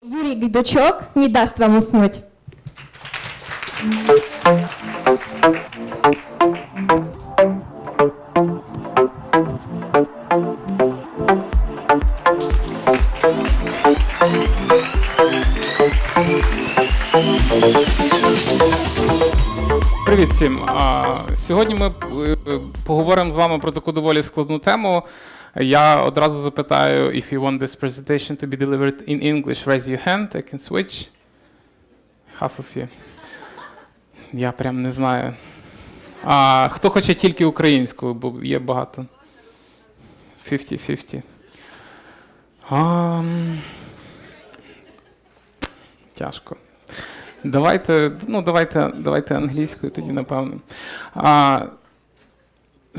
Юрий Гайдучок не даст вам уснуть. Привіт всім! Сьогодні ми поговоримо з вами про таку доволі складну тему. Я одразу запитаю, if you want this presentation to be delivered in English, raise your hand, I can switch. Half of you. Я прям не знаю. Хто хоче тільки українською, бо є багато. 50-50. Тяжко. Давайте англійською тоді, напевно.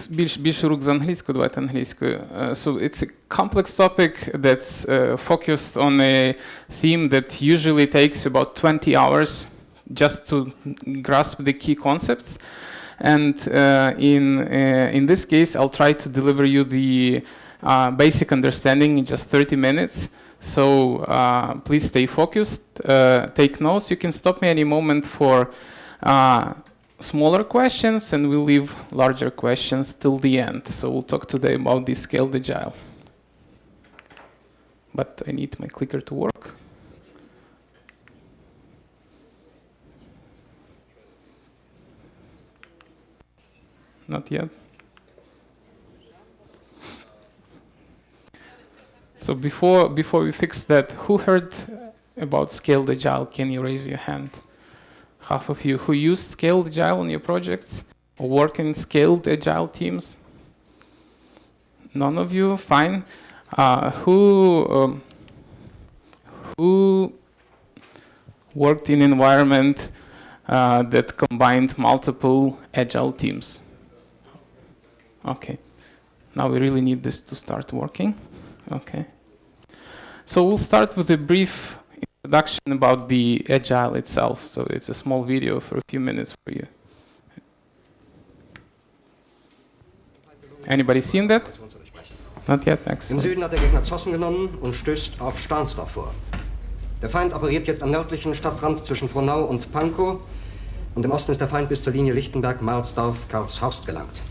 Більше рук за англійською, давайте англійською. So it's a complex topic that's focused on a theme that usually takes about 20 hours just to grasp the key concepts. And in this case, I'll try to deliver you the basic understanding in just 30 minutes. So please stay focused, take notes. You can stop me any moment for smaller questions, and we'll leave larger questions till the end. So we'll talk today about the Scaled Agile. But I need my clicker to work. Not yet. So before we fix that, who heard about Scaled Agile? Can you raise your hand? Half of you. Who used Scaled Agile on your projects or work in Scaled Agile teams? None of you? Fine. Who worked in an environment that combined multiple Agile teams? Okay. Now we really need this to start working. Okay. So we'll start with a brief introduction about the Agile itself. So it's a small video for a few minutes for you. Anybody seen that? Not yet, Im excellent. Süden hat der Gegner Zossen genommen und stößt auf Stahnsdorf vor. Der Feind operiert jetzt am nördlichen Stadtrand zwischen Frohnau und Pankow und im Osten ist der Feind bis zur Linie Lichtenberg-Marsdorf-Karlshorst gelangt.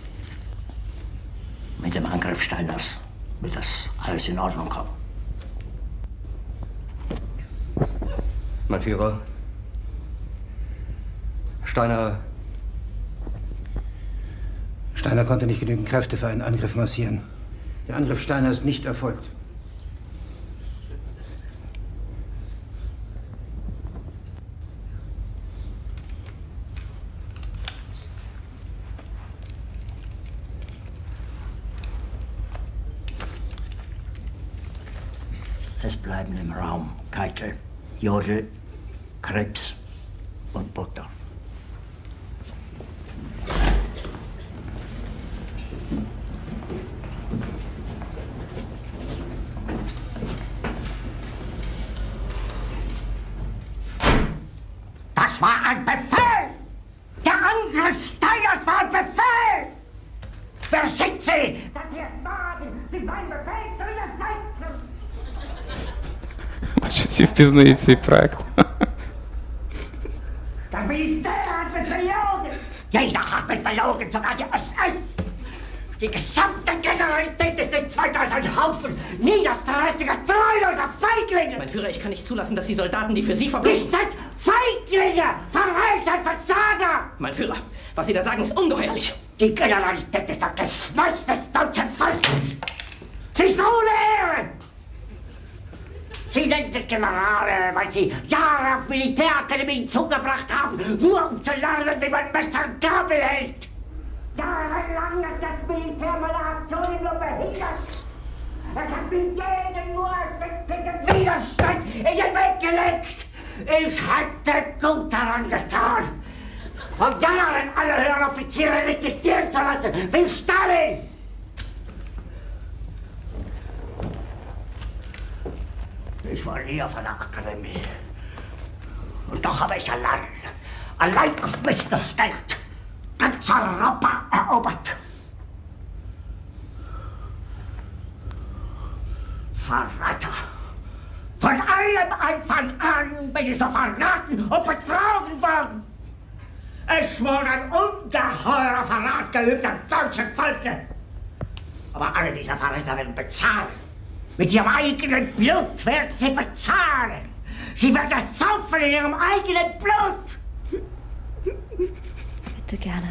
Mit dem Angriff Steiners wird das alles in Ordnung kommen. Mein Führer, Steiner konnte nicht genügend Kräfte für einen Angriff massieren. Der Angriff Steiner ist nicht erfolgt. Es bleiben im Raum Keitel, Jodel, Krebs und Butter. Das war ein Befehl! Der Angriff Steiners war ein Befehl! Wer schickt Sie? Dass Sie es wagen, sich meinen Befehl zu widersetzen! Бачу, всі впізнають свій проект. Das Militär hat mich belogen! Jeder hat mich belogen, sogar die SS! Die gesamte Generalität ist nichts weiter als ein Haufen niederträchtiger, treuloser Feiglinge! Mein Führer, ich kann nicht zulassen, dass die Soldaten, die für Sie verbringen... Nicht als Feiglinge! Verreiter, Versager! Mein Führer, was Sie da sagen, ist ungeheuerlich. Die Generalität ist das Geschmeiß des deutschen Volkes! Sie ist ohne Ehre! Sie nennen sich Generale, weil Sie Jahre auf Militärakademien zugebracht haben, nur um zu lernen, wie man Messer und Gabel hält. Jahrelang hat das Militär meine Aktionen nur behindert. Es hat mir jeden nur ersichtlichen Widerstand in den Weg gelegt. Ich hätte gut daran getan, von Jahren alle höheren Offiziere liquidieren zu lassen, wie Stalin. Ich war nie auf einer Akademie. Und doch habe ich allein auf mich gestellt, ganz Europa erobert. Verräter! Von allem Anfang an bin ich so verraten und betrogen worden. Es wurde ein ungeheurer Verrat geübt am deutschen Volke. Aber alle diese Verräter werden bezahlen. Mit ihrem eigenen Blut werden sie bezahlen. Sie werden das saufen in ihrem eigenen Blut. Bitte gerne.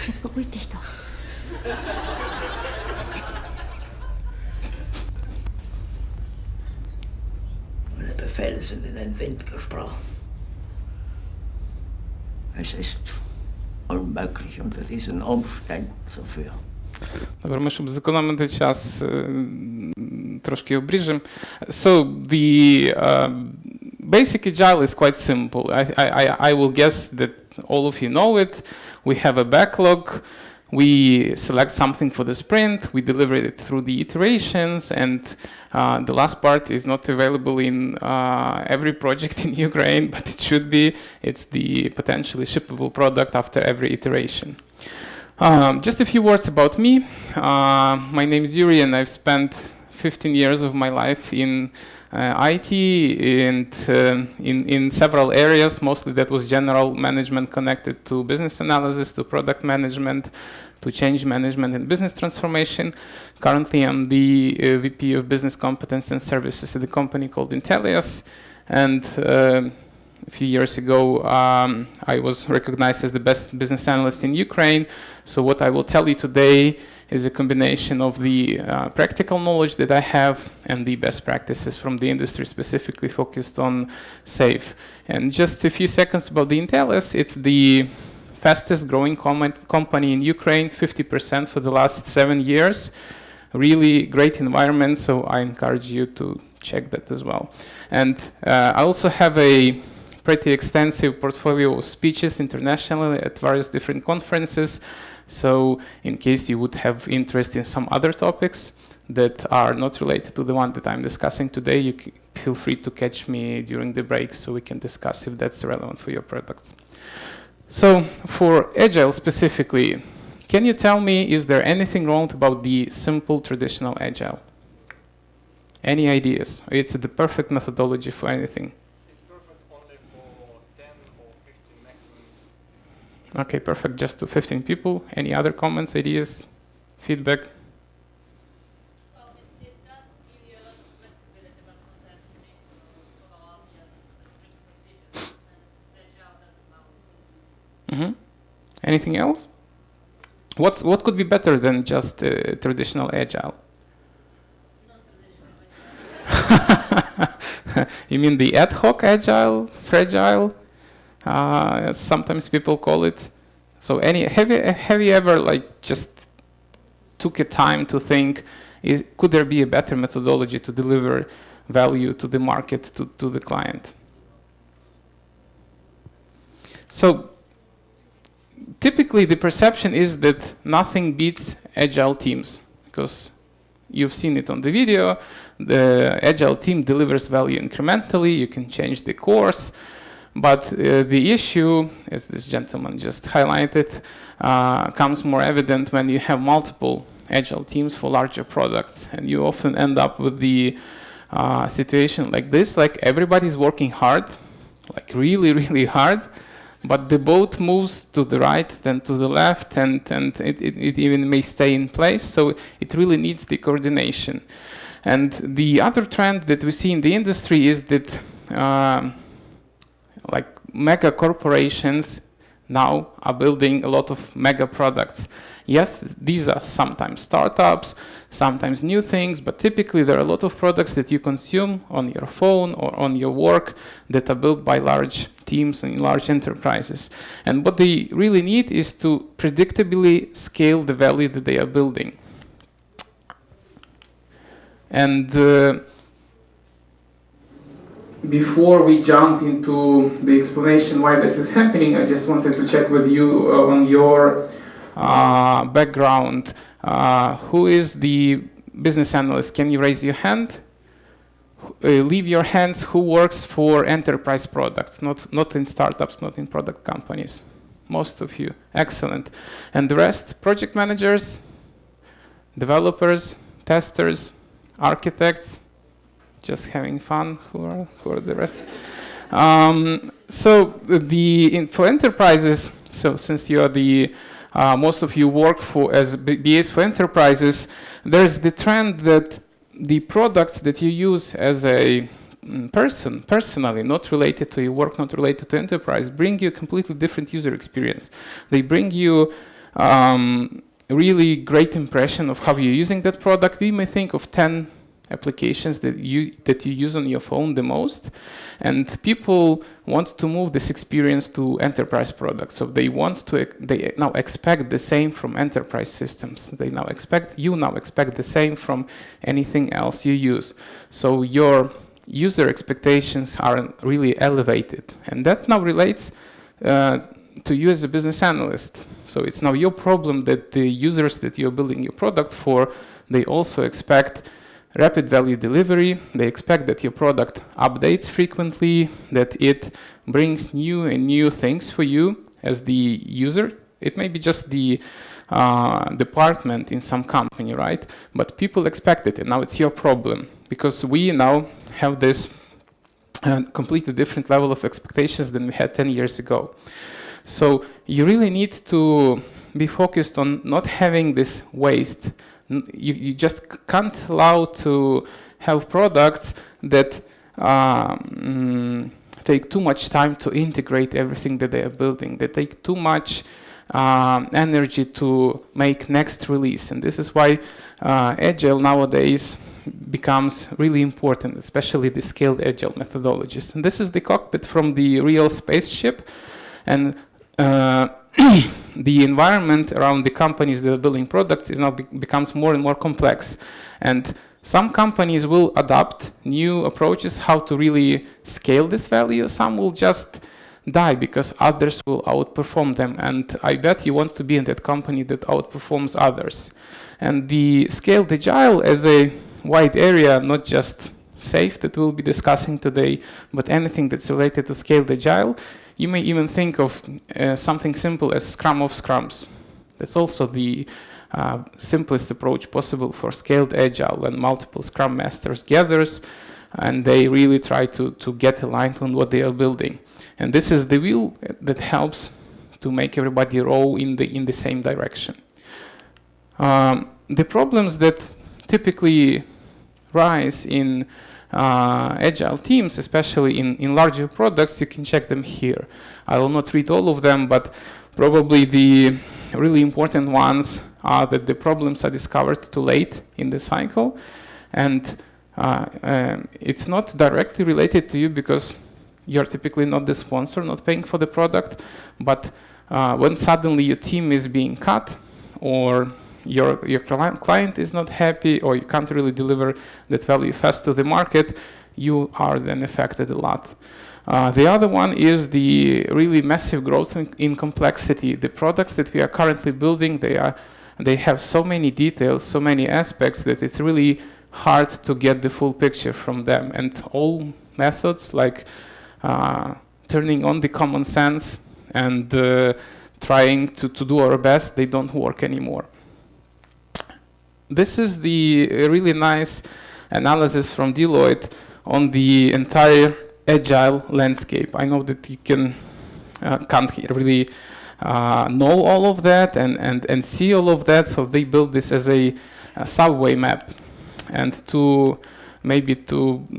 Jetzt beruhig dich doch. Meine Befehle sind in den Wind gesprochen. Es ist unmöglich, unter diesen Umständen zu führen. Добре, ми, щоб зекономити час, трошки обріжемо. So, the basic agile is quite simple. I will guess that all of you know it. We have a backlog. We select something for the sprint. We deliver it through the iterations. And the last part is not available in every project in Ukraine, but it should be. It's the potentially shippable product after every iteration. Just a few words about me. My name is Yury, and I've spent 15 years of my life in IT and in several areas. Mostly that was general management connected to business analysis, to product management, to change management and business transformation. Currently, I'm the VP of Business Competence and Services at a company called Intellias. And a few years ago, I was recognized as the best business analyst in Ukraine. So what I will tell you today is a combination of the practical knowledge that I have and the best practices from the industry, specifically focused on SAFe. And just a few seconds about the Intellias. It's the fastest growing company in Ukraine, 50% for the last 7 years. Really great environment, so I encourage you to check that as well. And I also have a pretty extensive portfolio of speeches internationally at various different conferences. So in case you would have interest in some other topics that are not related to the one that I'm discussing today, you feel free to catch me during the break so we can discuss if that's relevant for your products. So for Agile specifically, can you tell me, is there anything wrong about the simple traditional Agile? Any ideas? It's the perfect methodology for anything. Okay, perfect. Just to 15 people. Any other comments, ideas, feedback? Well, it does give you a lot of flexibility, but sometimes you need to follow up just strict procedures, and Agile doesn't allow it. Anything else? What could be better than just traditional Agile? You mean the ad hoc Agile, fragile? Sometimes people call it. So have you ever just took a time to think, could there be a better methodology to deliver value to the market, to the client? So typically the perception is that nothing beats Agile teams, because you've seen it on the video. The Agile team delivers value incrementally. You can change the course. But the issue, as this gentleman just highlighted, comes more evident when you have multiple Agile teams for larger products. And you often end up with the situation like this, like everybody's working hard, like really, really hard, but the boat moves to the right, then to the left, and it even may stay in place. So it really needs the coordination. And the other trend that we see in the industry is that like mega corporations now are building a lot of mega products. Yes, these are sometimes startups, sometimes new things, but typically there are a lot of products that you consume on your phone or on your work that are built by large teams and large enterprises. And what they really need is to predictably scale the value that they are building. And before we jump into the explanation why this is happening, I just wanted to check with you on your background. Who is the business analyst? Can you raise your hand? Leave your hands. Who works for enterprise products, not in startups, not in product companies? Most of you. Excellent. And the rest? Project managers, developers, testers, architects, just having fun. Who are the rest? For enterprises, so since you are the most of you work as BAs for enterprises, there's the trend that the products that you use as a personally, not related to your work, not related to enterprise, bring you a completely different user experience. They bring you really great impression of how you're using that product. You may think of 10 applications that you use on your phone the most, and people want to move this experience to enterprise products. So they now expect the same from enterprise systems. You now expect the same from anything else you use. So your user expectations are really elevated, and that now relates to you as a business analyst. So it's now your problem that the users that you're building your product for, they also expect rapid value delivery. They expect that your product updates frequently, that it brings new things for you as the user. It may be just the department in some company, right? But people expect it, and now it's your problem, because we now have this completely different level of expectations than we had 10 years ago. So you really need to be focused on not having this waste. You just can't allow to have products that take too much time to integrate everything that they are building. They take too much energy to make next release. And this is why Agile nowadays becomes really important, especially the Scaled Agile methodologies. And this is the cockpit from the real spaceship. And the environment around the companies that are building products is now becomes more and more complex. And some companies will adopt new approaches how to really scale this value. Some will just die because others will outperform them. And I bet you want to be in that company that outperforms others. And the Scaled Agile as a wide area, not just SAFe that we'll be discussing today, but anything that's related to Scaled Agile. You may even think of something simple as Scrum of Scrums. That's also the simplest approach possible for Scaled Agile, when multiple Scrum Masters gathers and they really try to get aligned on what they are building. And this is the wheel that helps to make everybody row in the same direction. The problems that typically rise in Agile teams, especially in larger products, you can check them here. I will not read all of them, but probably the really important ones are that the problems are discovered too late in the cycle, and it's not directly related to you because you're typically not the sponsor, not paying for the product, but when suddenly your team is being cut, or your client is not happy, or you can't really deliver that value fast to the market, you are then affected a lot. The other one is the really massive growth in complexity. The products that we are currently building, they have so many details, so many aspects that it's really hard to get the full picture from them. And all methods like turning on the common sense and trying to do our best, they don't work anymore. This is the really nice analysis from Deloitte on the entire Agile landscape. I know that you can't really know all of that and see all of that, so they built this as a subway map. And to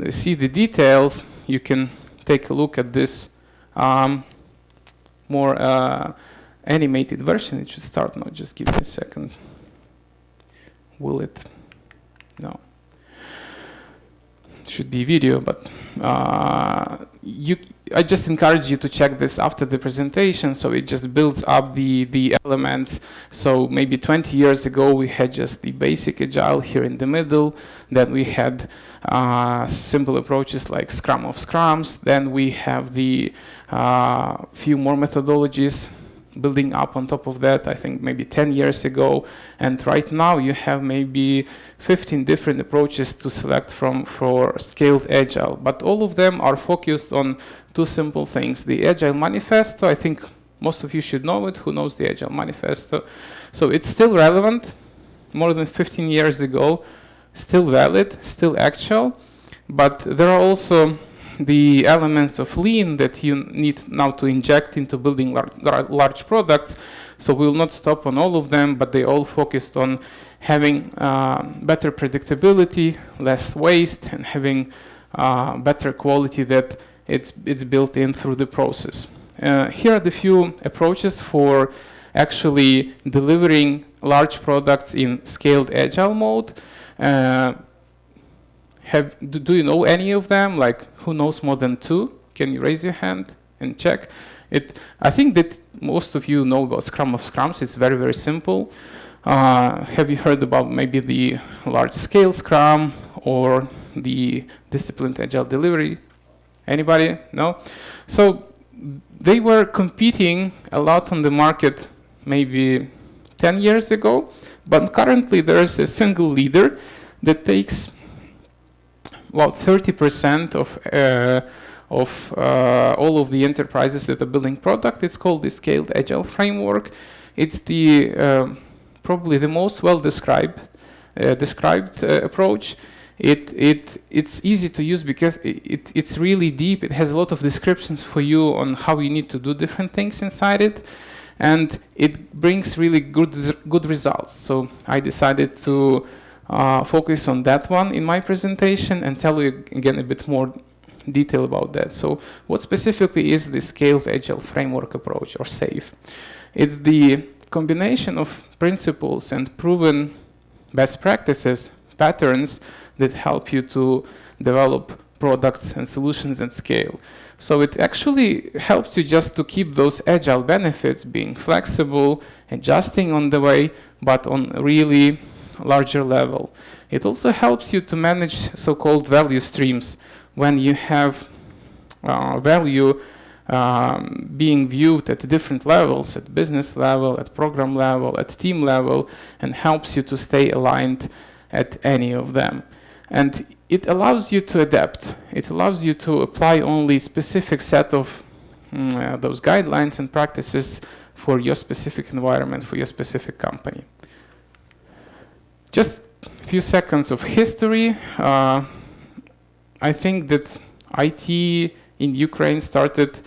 see the details, you can take a look at this more animated version. It should start now. Just give me a second. Will it? No. It should be video, but I just encourage you to check this after the presentation. So it just builds up the elements. So maybe 20 years ago, we had just the basic Agile here in the middle. Then we had simple approaches like Scrum of Scrums. Then we have the few more methodologies building up on top of that, I think maybe 10 years ago. And right now you have maybe 15 different approaches to select from for Scaled Agile. But all of them are focused on two simple things. The Agile Manifesto, I think most of you should know it. Who knows the Agile Manifesto? So it's still relevant, more than 15 years ago, still valid, still actual. but there are also the elements of lean that you need now to inject into building large products. So we will not stop on all of them, but they all focused on having better predictability, less waste, and having better quality that it's built in through the process. Here are the few approaches for actually delivering large products in scaled agile mode. Do you know any of them? Like, who knows more than 2? Can you raise your hand and check? I think that most of you know about Scrum of Scrums. It's very, very simple. Have you heard about maybe the large-scale Scrum or the disciplined agile delivery? Anybody? No? So they were competing a lot on the market maybe 10 years ago, but currently there's a single leader that takes about 30% of all of the enterprises that are building product. It's called the Scaled Agile Framework. It's the probably the most well described approach. It's easy to use because it's really deep. It has a lot of descriptions for you on how you need to do different things inside it, and it brings really good results. So I decided to focus on that one in my presentation and tell you again a bit more detail about that. So what specifically is the Scaled Agile Framework approach, or SAFe? It's the combination of principles and proven best practices, patterns that help you to develop products and solutions at scale. So it actually helps you just to keep those agile benefits, being flexible, adjusting on the way, but on a really larger level. It also helps you to manage so-called value streams when you have value being viewed at different levels, at business level, at program level, at team level, and helps you to stay aligned at any of them. And it allows you to adapt. It allows you to apply only specific set of those guidelines and practices for your specific environment, for your specific company. Just a few seconds of history. I think that IT in Ukraine started,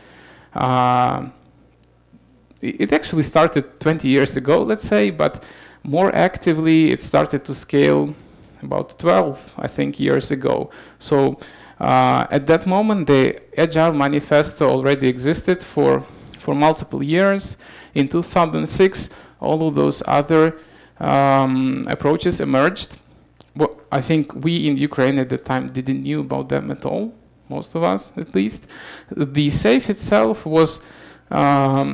it actually started 20 years ago, let's say, but more actively it started to scale about 12, I think, years ago. So at that moment, the Agile Manifesto already existed for multiple years. In 2006, all of those other approaches emerged. Well, I think we in Ukraine at the time didn't knew about them at all, most of us at least. The SAFe itself was a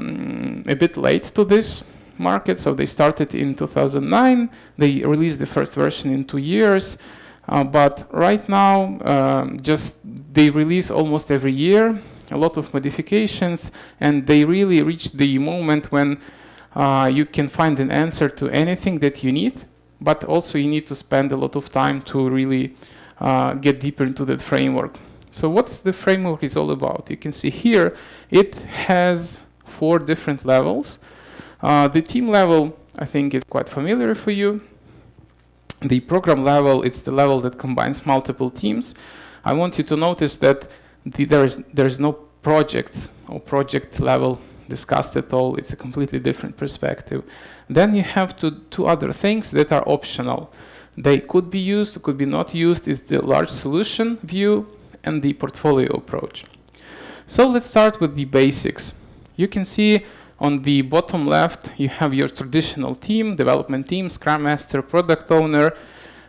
bit late to this market, so they started in 2009. They released the first version in 2 years, but right now just they release almost every year, a lot of modifications, and they really reached the moment when you can find an answer to anything that you need, but also you need to spend a lot of time to really get deeper into that framework. So what's the framework is all about? You can see here, it has 4 different levels. The team level, I think, is quite familiar for you. The program level, it's the level that combines multiple teams. I want you to notice that there is no projects or project level discussed at all. It's a completely different perspective. Then you have two other things that are optional. They could be used, could be not used. It's the large solution view and the portfolio approach. So let's start with the basics. You can see on the bottom left, you have your traditional team, development team, Scrum Master, Product Owner,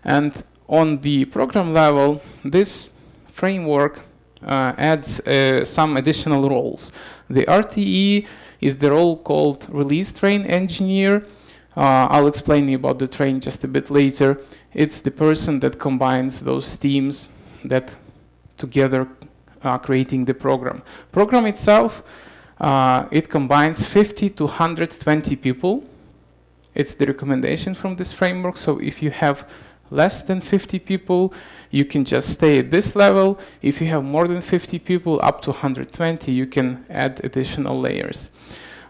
and on the program level, this framework adds some additional roles. The RTE is the role called Release Train Engineer. I'll explain you about the train just a bit later. It's the person that combines those teams that together are creating the program. Program itself, it combines 50 to 120 people. It's the recommendation from this framework. So if you have less than 50 people, you can just stay at this level. If you have more than 50 people, up to 120, you can add additional layers.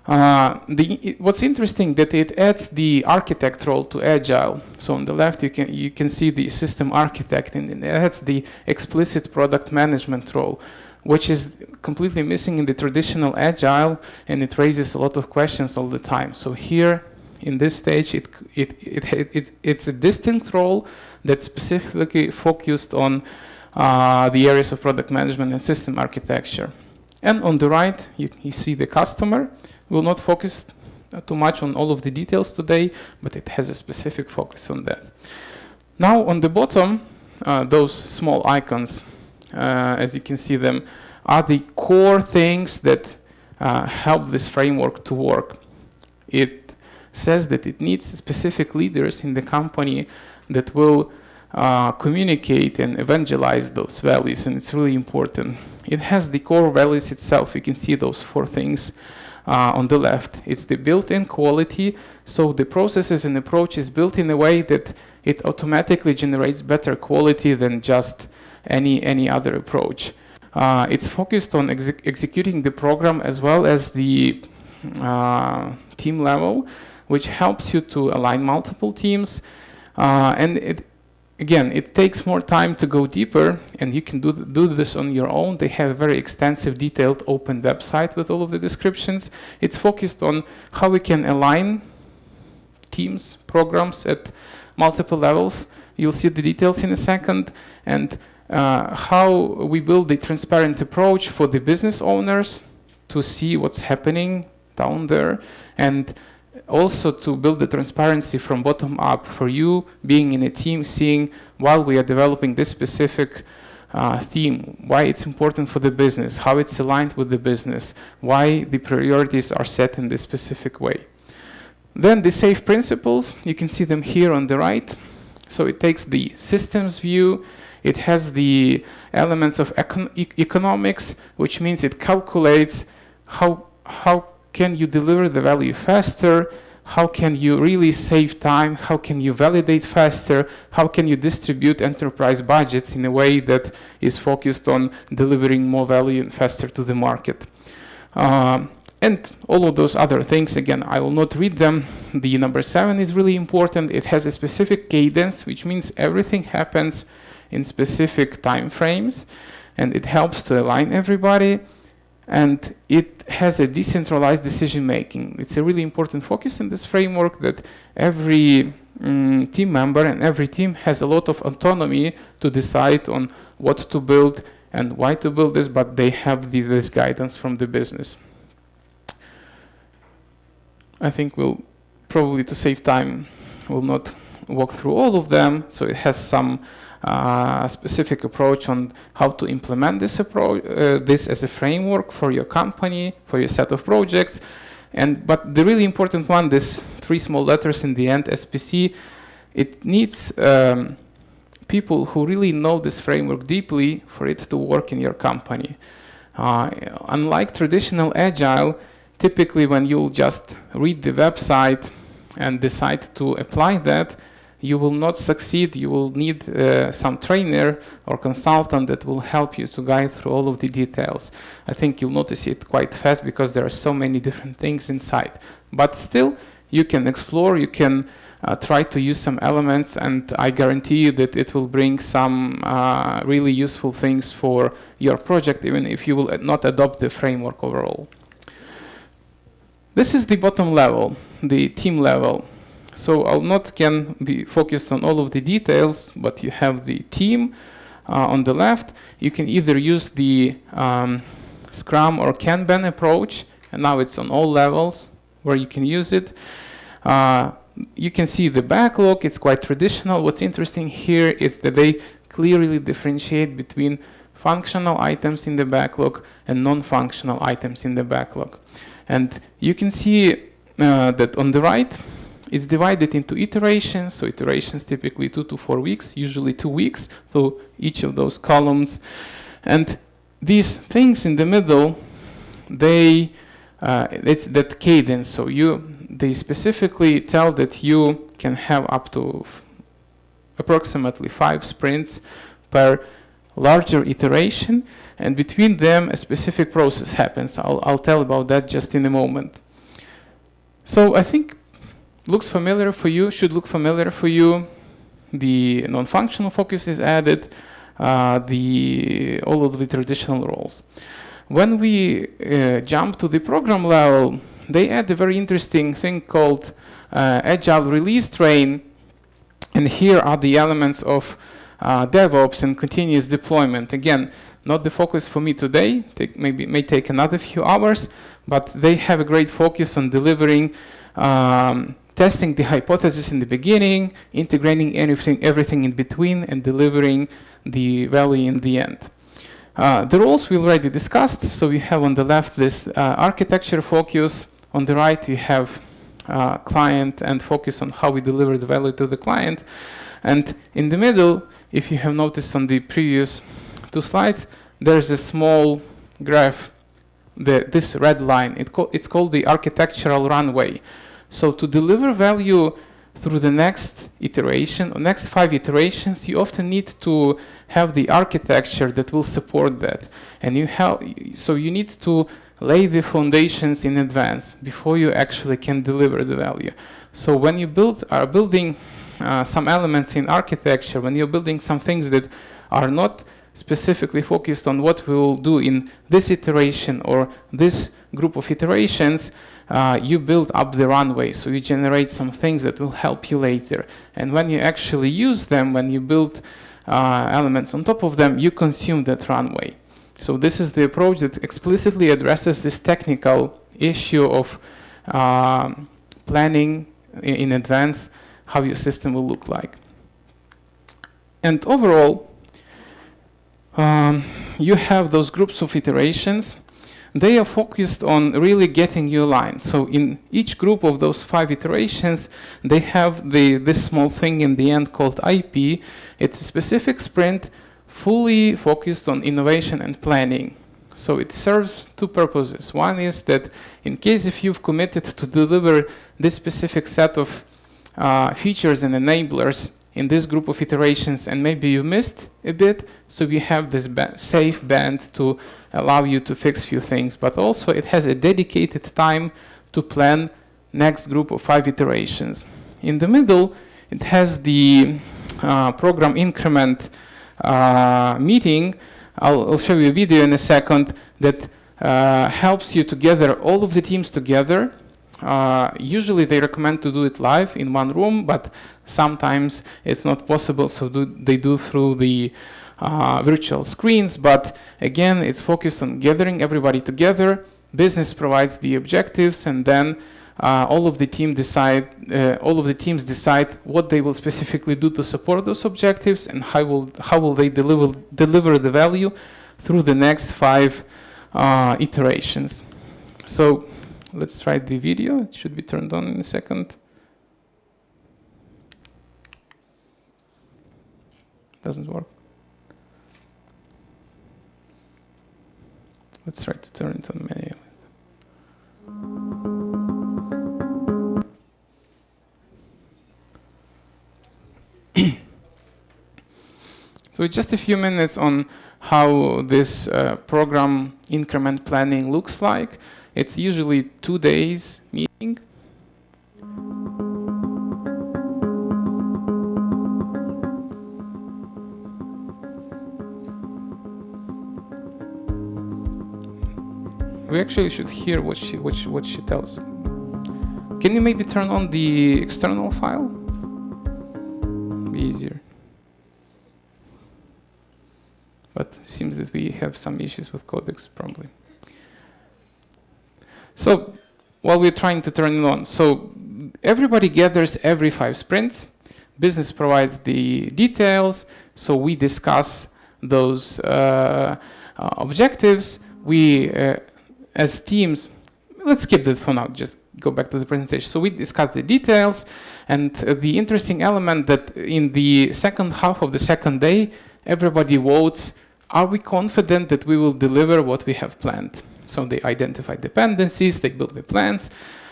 What's interesting that it adds the architect role to Agile. So on the left you can see the system architect, and it adds the explicit product management role, which is completely missing in the traditional Agile, and it raises a lot of questions all the time. So here in this stage it's a distinct role that's specifically focused on the areas of product management and system architecture. And on the right you see the customer. We'll not focus too much on all of the details today, but it has a specific focus on that. Now on the bottom, those small icons, as you can see them, are the core things that help this framework to work. It says that it needs specific leaders in the company that will communicate and evangelize those values, and it's really important. It has the core values itself. You can see those 4 things on the left. It's the built-in quality, so the processes and approach is built in a way that it automatically generates better quality than just any other approach. It's focused on executing the program as well as the team level, which helps you to align multiple teams, and it takes more time to go deeper, and you can do this on your own. They have a very extensive, detailed, open website with all of the descriptions. It's focused on how we can align teams, programs at multiple levels. You'll see the details in a second, and how we build a transparent approach for the business owners to see what's happening down there, and also to build the transparency from bottom up for you being in a team, seeing while we are developing this specific theme, why it's important for the business, how it's aligned with the business, why the priorities are set in this specific way. Then the SAFe principles, you can see them here on the right. So it takes the systems view, it has the elements of economics, which means it calculates how can you deliver the value faster, how can you really save time, how can you validate faster, how can you distribute enterprise budgets in a way that is focused on delivering more value and faster to the market. And all of those other things, again, I will not read them. The number 7 is really important. It has a specific cadence, which means everything happens in specific time frames, and it helps to align everybody. And it has a decentralized decision making. It's a really important focus in this framework that every team member and every team has a lot of autonomy to decide on what to build and why to build this, but they have this guidance from the business. I think we'll probably, to save time, will not walk through all of them. So it has some specific approach on how to implement this approach, this as a framework for your company, for your set of projects. But the really important one, this 3 small letters in the end, SPC, it needs people who really know this framework deeply for it to work in your company. Unlike traditional Agile, typically when you'll just read the website and decide to apply that, you will not succeed. You will need some trainer or consultant that will help you to guide through all of the details. I think you'll notice it quite fast because there are so many different things inside. But still, you can explore, you can try to use some elements, and I guarantee you that it will bring some really useful things for your project, even if you will not adopt the framework overall. This is the bottom level, the team level. So I'll not can be focused on all of the details, but you have the team on the left. You can either use the Scrum or Kanban approach, and now it's on all levels where you can use it. You can see the backlog. It's quite traditional. What's interesting here is that they clearly differentiate between functional items in the backlog and non-functional items in the backlog. And you can see that on the right, it's divided into iterations. So iterations typically 2 to 4 weeks, usually 2 weeks, so each of those columns. And these things in the middle, it's that cadence. So they specifically tell that you can have up to approximately 5 sprints per larger iteration, and between them a specific process happens. I'll tell about that just in a moment. So I think looks familiar for you, should look familiar for you. The non-functional focus is added, all of the traditional roles. When we jump to the program level, they add a very interesting thing called Agile Release Train, and here are the elements of Devops and continuous deployment. Again, not the focus for me today, may take another few hours, but they have a great focus on delivering, testing the hypothesis in the beginning, integrating everything in between, and delivering the value in the end. The roles we already discussed, so we have on the left this architecture focus, on the right we have client and focus on how we deliver the value to the client, and in the middle, if you have noticed on the previous 2 slides, there's a small graph, this red line, it's called the architectural runway. So to deliver value through the next iteration, or next 5 iterations, you often need to have the architecture that will support that. And so you need to lay the foundations in advance before you actually can deliver the value. So when you are building some elements in architecture, when you're building some things that are not specifically focused on what we will do in this iteration or this group of iterations, you build up the runway, so you generate some things that will help you later. And when you actually use them, when you build elements on top of them, you consume that runway. So this is the approach that explicitly addresses this technical issue of planning in advance how your system will look like. And overall, you have those groups of iterations. They are focused on really getting you aligned. So in each group of those 5 iterations, they have this small thing in the end called IP. It's a specific sprint fully focused on innovation and planning. So it serves 2 purposes. One is that in case if you've committed to deliver this specific set of features and enablers in this group of iterations, and maybe you missed a bit, so we have this safe band to allow you to fix few things, but also it has a dedicated time to plan next group of 5 iterations. In the middle, it has the program increment meeting. I'll show you a video in a second that helps you to gather all of the teams together. Usually they recommend to do it live in one room, but sometimes it's not possible, so they do through the virtual screens. But again, it's focused on gathering everybody together. Business provides the objectives, and then all of the teams decide what they will specifically do to support those objectives, and how will they deliver the value through the next 5 iterations. So let's try the video. It should be turned on in a second. Doesn't work. Let's try to turn it on manually. So just a few minutes on how this program increment planning looks like. It's usually 2 days meeting. We actually should hear what she tells. Can you maybe turn on the external file? Be easier. But it seems that we have some issues with codecs probably. So while we're trying to turn it on, so everybody gathers every 5 sprints. Business provides the details, so we discuss those objectives. We, as teams, let's skip that for now, just go back to the presentation. So we discuss the details, and the interesting element that in the second half of the second day, everybody votes, are we confident that we will deliver what we have planned? So they identify dependencies, they build the plans,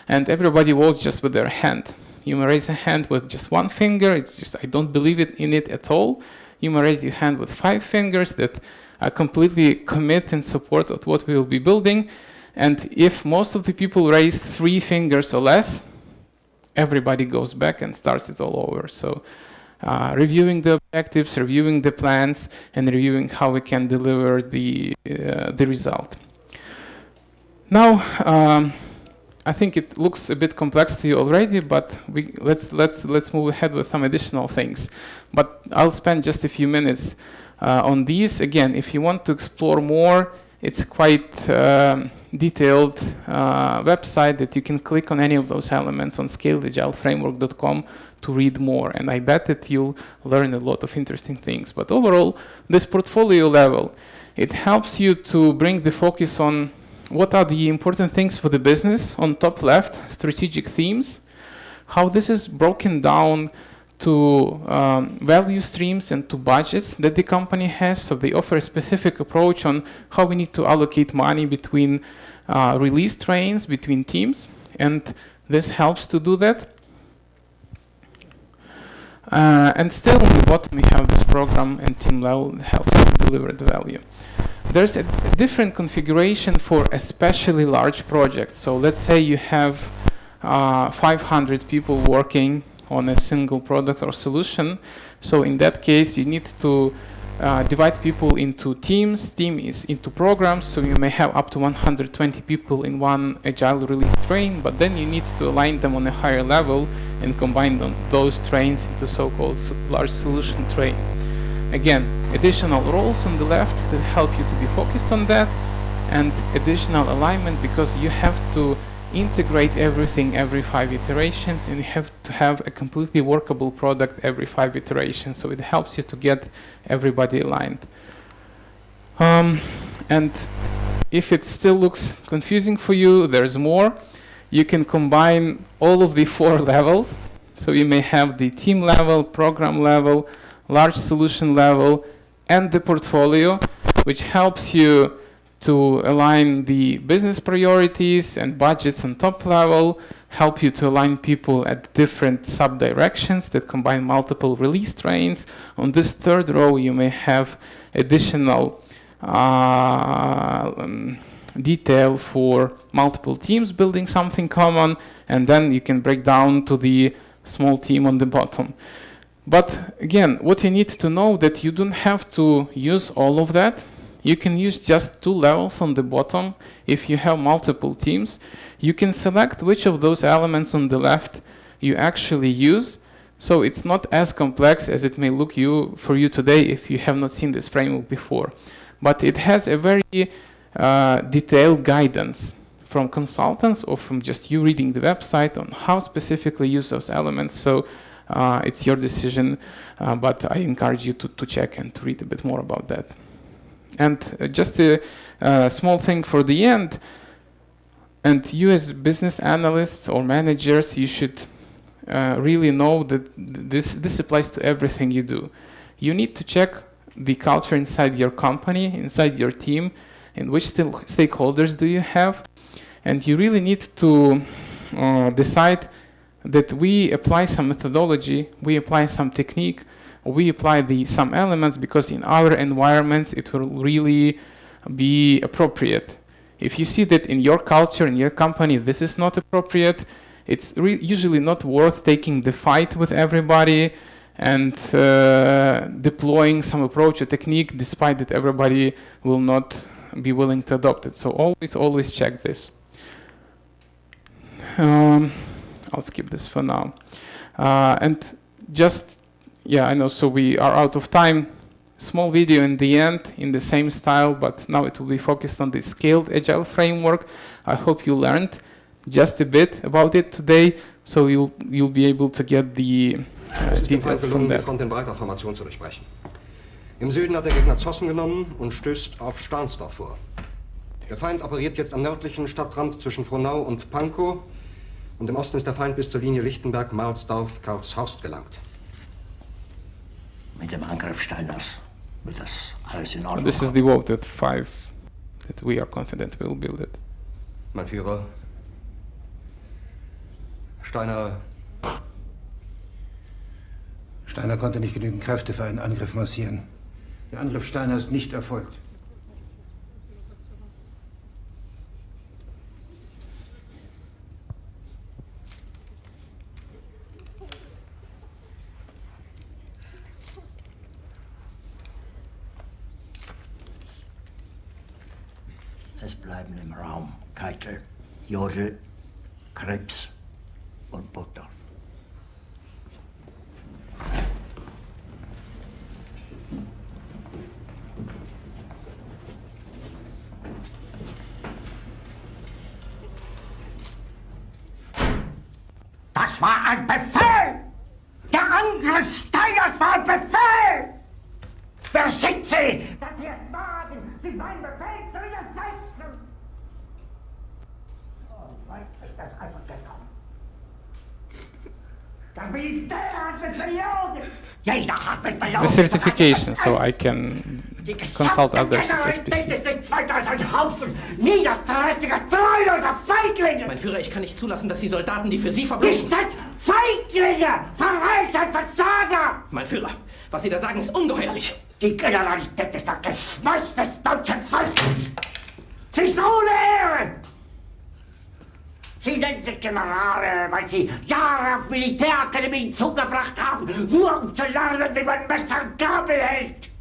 and everybody votes just with their hand. You may raise a hand with just 1 finger, it's just, I don't believe in it at all. You may raise your hand with 5 fingers that completely commit and support of what we will be building. And if most of the people raise 3 fingers or less, everybody goes back and starts it all over. So reviewing the objectives, reviewing the plans, and reviewing how we can deliver the result. Now, I think it looks a bit complex to you already, but let's move ahead with some additional things. But I'll spend just a few minutes on these. Again, if you want to explore more, it's quite detailed website that you can click on any of those elements on scaledagilephramawork.com to read more. And I bet that you'll learn a lot of interesting things. But overall, this portfolio level, it helps you to bring the focus on what are the important things for the business. On top left, strategic themes, how this is broken down to value streams and to budgets that the company has. So they offer a specific approach on how we need to allocate money between release trains, between teams, and this helps to do that. And still on the bottom we have this program and team level that helps to deliver the value. There's a different configuration for especially large projects. So let's say you have 500 people working on a single product or solution. So in that case, you need to divide people into teams. Team is into programs, so you may have up to 120 people in one agile release train, but then you need to align them on a higher level and combine those trains into so-called large solution train. Again, additional roles on the left that help you to be focused on that, and additional alignment because you have to integrate everything every 5 iterations, and you have to have a completely workable product every 5 iterations, so it helps you to get everybody aligned. And if it still looks confusing for you, there's more. You can combine all of the 4 levels. So you may have the team level, program level, large solution level, and the portfolio, which helps you to align the business priorities and budgets on top level, help you to align people at different sub-directions that combine multiple release trains. On this 3rd row, you may have additional detail for multiple teams building something common, and then you can break down to the small team on the bottom. But again, what you need to know that you don't have to use all of that. You can use just 2 levels on the bottom. If you have multiple teams, you can select which of those elements on the left you actually use. So it's not as complex as it may look for you today if you have not seen this framework before. But it has a very detailed guidance from consultants or from just you reading the website on how specifically use those elements. So it's your decision, but I encourage you to check and to read a bit more about that. And just a small thing for the end, and you as business analysts or managers, you should really know that this applies to everything you do. You need to check the culture inside your company, inside your team, and which stakeholders do you have. And you really need to decide that we apply some methodology, we apply some technique, we apply some elements because in our environments it will really be appropriate. If you see that in your culture, in your company, this is not appropriate, it's usually not worth taking the fight with everybody and deploying some approach or technique despite that everybody will not be willing to adopt it. So always check this. I'll skip this for now. And just, yeah, I know, so we are out of time. Small video in the end in the same style, but now it will be focused on the Scaled Agile Framework. I hope you learned just a bit about it today, so you'll be able to get the details from that. Die Front in breiter Formation zu durchbrechen. Im Süden hat der Gegner Zossen genommen und stößt auf Stahnsdorf vor. Der Feind operiert jetzt am nördlichen Stadtrand zwischen Frohnau und Pankow, und im Osten ist der Feind bis zur Linie Lichtenberg-Marsdorf-Karlshorst gelangt. Mit dem Angriff Steiners wird das alles in Ordnung. This is the vote at 5 that we are confident we'll build it. Mein Führer, Steiner Konnte nicht genügend Kräfte für einen Angriff massieren. Der Angriff Steiner ist nicht erfolgt. Es bleiben im Raum Keitel, Jodel, Krebs und Butter. Das war ein Befehl! Der Angriff Steiners war ein Befehl! Wer sind Sie, dass Sie es wagen, sich meinen Befehl zu widersetzen? Oh, weit ist das einfach gekommen. Das Militär hat mit Millionen! Jeder hat mit Millionen! The certification, so I can consult others as Generalität ist nichts weiter als ein Haufen niederträchtiger, treuloser Feiglinge! Mein Führer, ich kann nicht zulassen, dass die Soldaten, die für Sie verbluchen... Nicht als Feiglinge! Verreiter, Versager! Mein Führer, was Sie da sagen, ist ungeheuerlich. Die Generalität ist das Geschmeiß des deutschen Volkes! Sie ist ohne Ehre! Sie nennen sich Generale, weil Sie Jahre auf Militärakademien zugebracht haben, nur um zu lernen, wie man Messer und Gabel hält!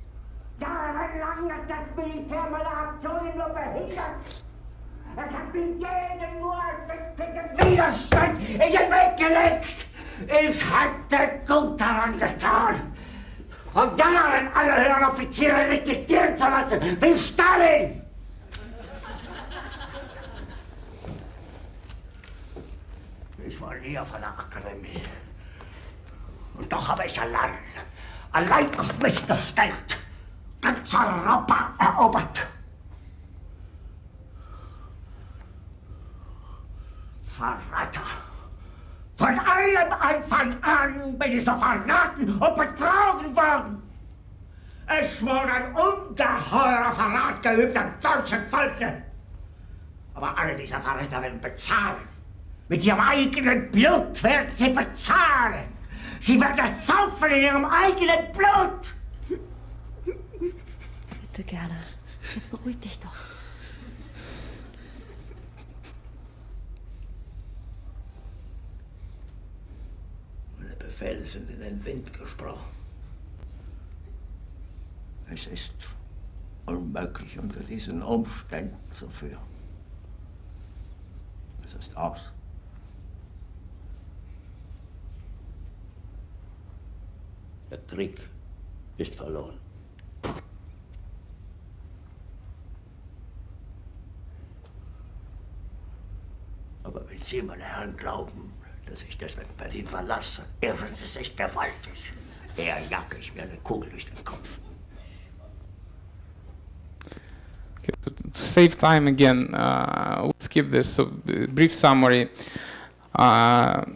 Jahrelang hat das Militär meine Aktionen nur behindert! Es hat mir jeden nur einen Widerstand in den Weg gelegt! Ich hätte gut daran getan, von Jahren alle höheren Offiziere liquidieren zu lassen, wie Stalin! Ich war nie auf einer Akademie. Und doch habe ich allein auf mich gestellt, ganz Europa erobert. Verräter! Von allem Anfang an bin ich so verraten und betrogen worden. Es wurde ein ungeheurer Verrat geübt am deutschen Volke. Aber alle diese Verräter werden bezahlen. Mit ihrem eigenen Blut werden sie bezahlen. Sie werden es saufen in ihrem eigenen Blut. Bitte gerne. Jetzt beruhig dich doch. Meine Befehle sind in den Wind gesprochen. Es ist unmöglich, unter diesen Umständen zu führen. Es ist aus. Der Krieg ist verloren. Aber wenn Sie, meine Herren, glauben, dass ich deswegen Berlin verlasse, irren Sie sich gewaltig. Eher jage ich mir eine Kugel durch den Kopf. Okay, to save time again, we'll skip this. So, brief summary.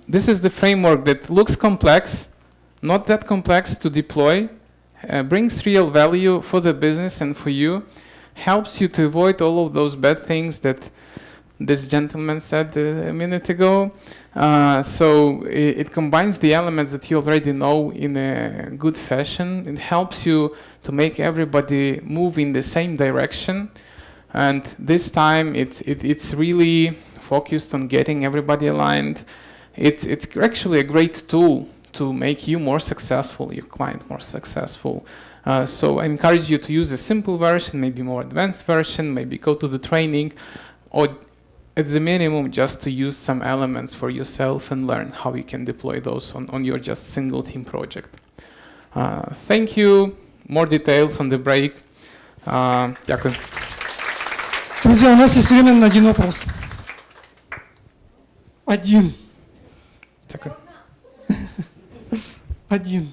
This is the framework that looks complex, not that complex to deploy, brings real value for the business and for you, helps you to avoid all of those bad things that this gentleman said a minute ago. So it combines the elements that you already know in a good fashion. It helps you to make everybody move in the same direction. And this time it's really focused on getting everybody aligned. It's actually a great tool to make you more successful, your client more successful. So I encourage you to use a simple version, maybe more advanced version, maybe go to the training, or at the minimum just to use some elements for yourself and learn how you can deploy those on your just single team project. Thank you. More details on the break. Дякую. Друзья, у нас есть время на один вопрос. Один. Дякую. Один.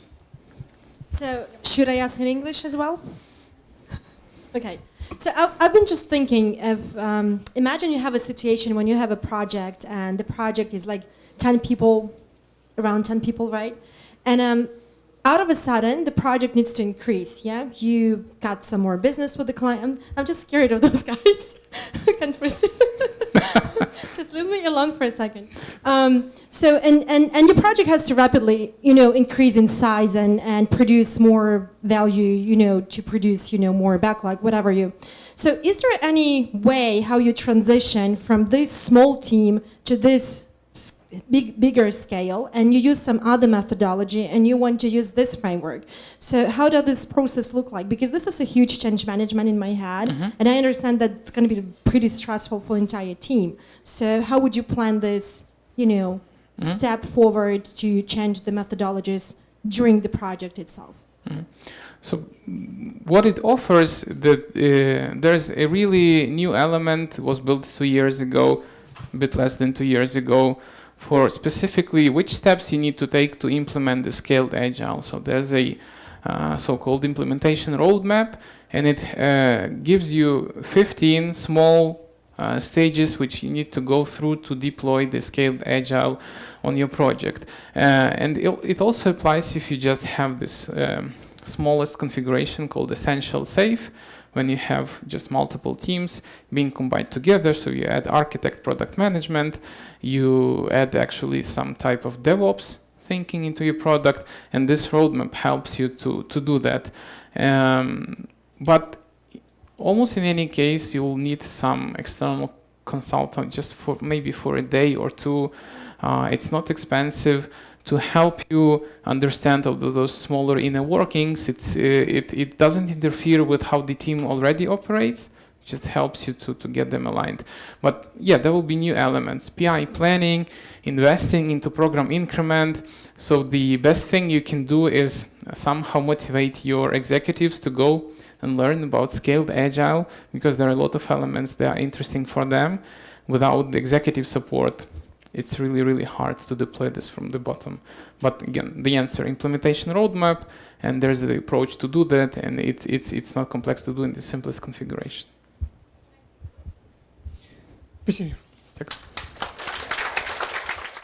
So, should I ask in English as well? Okay. So I've been just thinking of, imagine you have a situation when you have a project and the project is like 10 people, around 10 people, right? And out of a sudden, the project needs to increase, yeah? You got some more business with the client. I'm just scared of those guys. I can't proceed. Just leave me alone for a second. So, and your project has to rapidly, increase in size and produce more value, to produce, more backlog, whatever you. So is there any way how you transition from this small team to this bigger scale, and you use some other methodology, and you want to use this framework. So how does this process look like? Because this is a huge change management in my head, and I understand that it's going to be pretty stressful for the entire team. So how would you plan this, step forward to change the methodologies during the project itself? So what it offers, that there's a really new element, was built 2 years ago, a bit less than 2 years ago, for specifically which steps you need to take to implement the scaled agile. So there's a so-called implementation roadmap, and it gives you 15 small stages which you need to go through to deploy the scaled agile on your project. And it also applies if you just have this smallest configuration called essential safe, when you have just multiple teams being combined together. So you add architect, product management, you add actually some type of Devops thinking into your product, and this roadmap helps you to do that. But almost in any case, you will need some external consultant just for maybe for a day or two. It's not expensive, to help you understand all those smaller inner workings. It doesn't interfere with how the team already operates. It just helps you to get them aligned. But yeah, there will be new elements. PI planning, investing into program increment. So the best thing you can do is somehow motivate your executives to go and learn about scaled agile, because there are a lot of elements that are interesting for them. Without the executive support, it's really, really hard to deploy this from the bottom. But again, the answer, implementation roadmap, and there's the approach to do that, and it's not complex to do in the simplest configuration. Спасибо. Так.